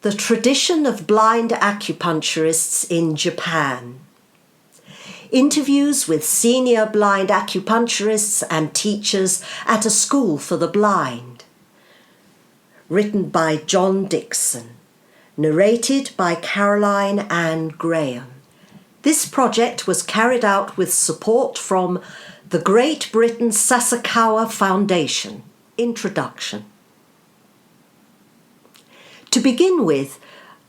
The tradition of blind acupuncturists in Japan. Interviews with senior blind acupuncturists and teachers at a school for the blind. Written by John Dixon. Narrated by Caroline Ann Graham. This project was carried out with support from the Great Britain Sasakawa Foundation. Introduction. To begin with,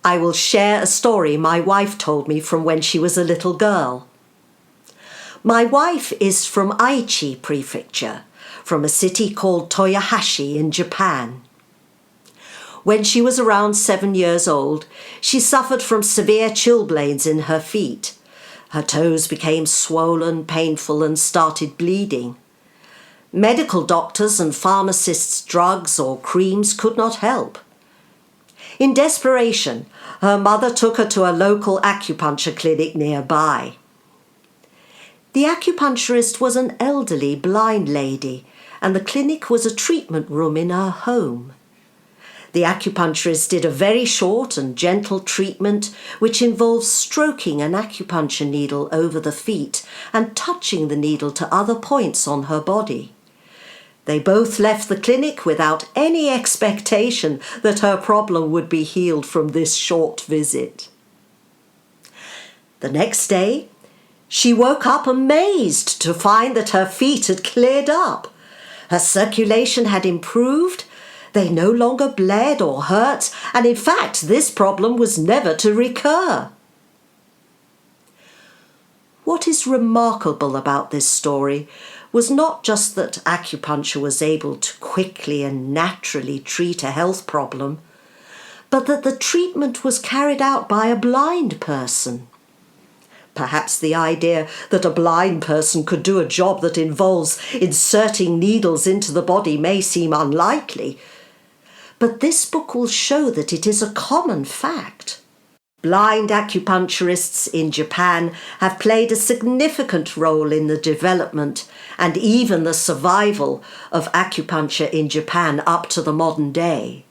I will share a story my wife told me from when she was a little girl. My wife is from Aichi Prefecture, from a city called Toyohashi in Japan. When she was around 7 years old, she suffered from severe chilblains in her feet. Her toes became swollen, painful, and started bleeding. Medical doctors and pharmacists' drugs or creams could not help. In desperation, her mother took her to a local acupuncture clinic nearby. The acupuncturist was an elderly blind lady, and the clinic was a treatment room in her home. The acupuncturist did a very short and gentle treatment which involves stroking an acupuncture needle over the feet and touching the needle to other points on her body. They both left the clinic without any expectation that her problem would be healed from this short visit. The next day, she woke up amazed to find that her feet had cleared up. Her circulation had improved, they no longer bled or hurt, and in fact this problem was never to recur. What is remarkable about this story was not just that acupuncture was able to quickly and naturally treat a health problem, but that the treatment was carried out by a blind person. Perhaps the idea that a blind person could do a job that involves inserting needles into the body may seem unlikely, but this book will show that it is a common fact. Blind acupuncturists in Japan have played a significant role in the development and even the survival of acupuncture in Japan up to the modern day.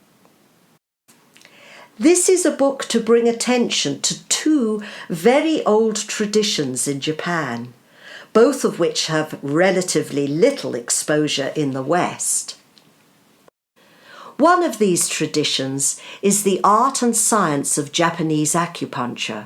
This is a book to bring attention to two very old traditions in Japan, both of which have relatively little exposure in the West. One of these traditions is the art and science of Japanese acupuncture.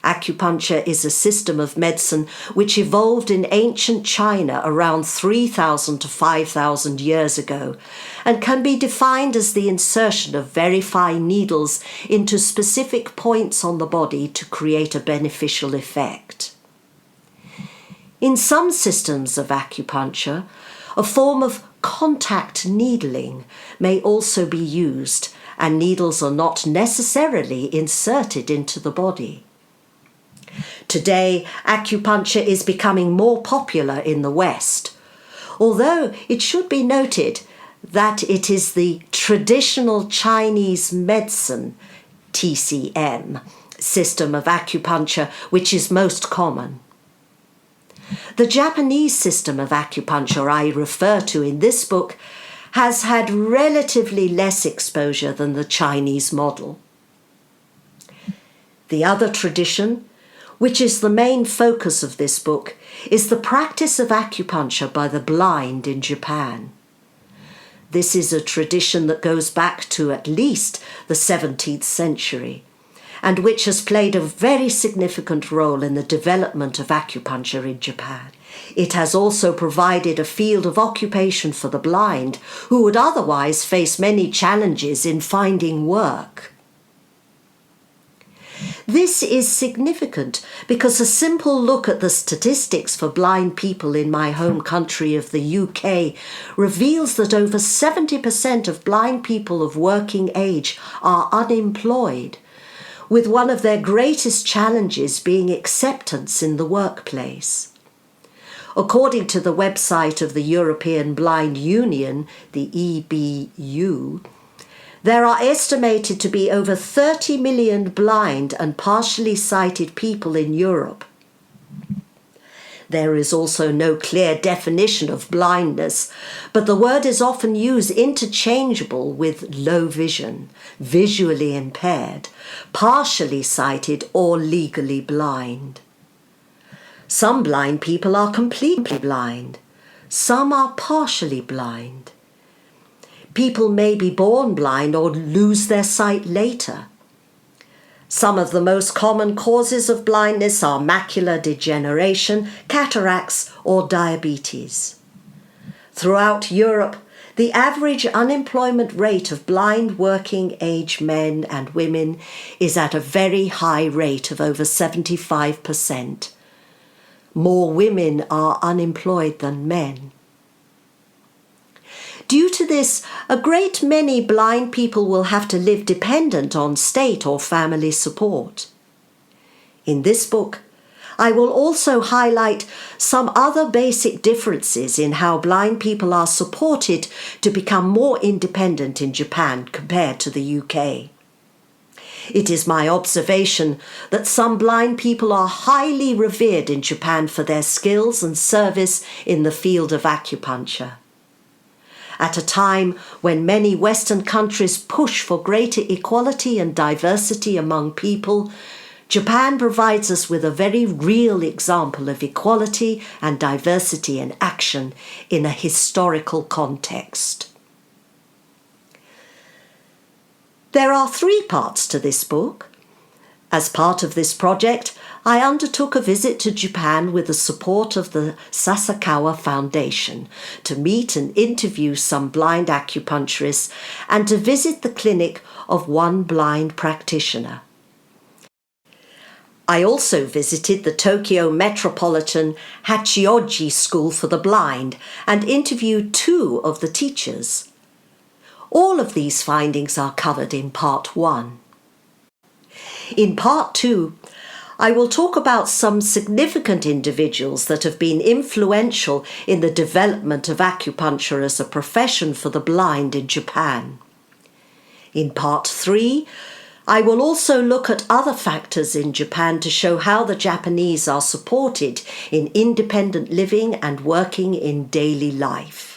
Acupuncture is a system of medicine which evolved in ancient China around 3,000 to 5,000 years ago and can be defined as the insertion of very fine needles into specific points on the body to create a beneficial effect. In some systems of acupuncture, a form of contact needling may also be used, and needles are not necessarily inserted into the body. Today, acupuncture is becoming more popular in the West, although it should be noted that it is the traditional Chinese medicine, TCM, system of acupuncture which is most common. The Japanese system of acupuncture I refer to in this book has had relatively less exposure than the Chinese model. The other tradition, which is the main focus of this book, is the practice of acupuncture by the blind in Japan. This is a tradition that goes back to at least the 17th century, and which has played a very significant role in the development of acupuncture in Japan. It has also provided a field of occupation for the blind, who would otherwise face many challenges in finding work. This is significant because a simple look at the statistics for blind people in my home country of the UK reveals that over 70% of blind people of working age are unemployed, with one of their greatest challenges being acceptance in the workplace. According to the website of the European Blind Union, the EBU, there are estimated to be over 30 million blind and partially sighted people in Europe. There is also no clear definition of blindness, but the word is often used interchangeable with low vision, visually impaired, partially sighted, or legally blind. Some blind people are completely blind. Some are partially blind. People may be born blind or lose their sight later. Some of the most common causes of blindness are macular degeneration, cataracts, or diabetes. Throughout Europe, the average unemployment rate of blind working-age men and women is at a very high rate of over 75%. More women are unemployed than men. Due to this, a great many blind people will have to live dependent on state or family support. In this book, I will also highlight some other basic differences in how blind people are supported to become more independent in Japan compared to the UK. It is my observation that some blind people are highly revered in Japan for their skills and service in the field of acupuncture. At a time when many Western countries push for greater equality and diversity among people, Japan provides us with a very real example of equality and diversity in action in a historical context. There are 3 parts to this book. As part of this project, I undertook a visit to Japan with the support of the Sasakawa Foundation to meet and interview some blind acupuncturists and to visit the clinic of one blind practitioner. I also visited the Tokyo Metropolitan Hachioji School for the Blind and interviewed 2 of the teachers. All of these findings are covered in Part 1. In Part 2, I will talk about some significant individuals that have been influential in the development of acupuncture as a profession for the blind in Japan. In Part 3, I will also look at other factors in Japan to show how the Japanese are supported in independent living and working in daily life.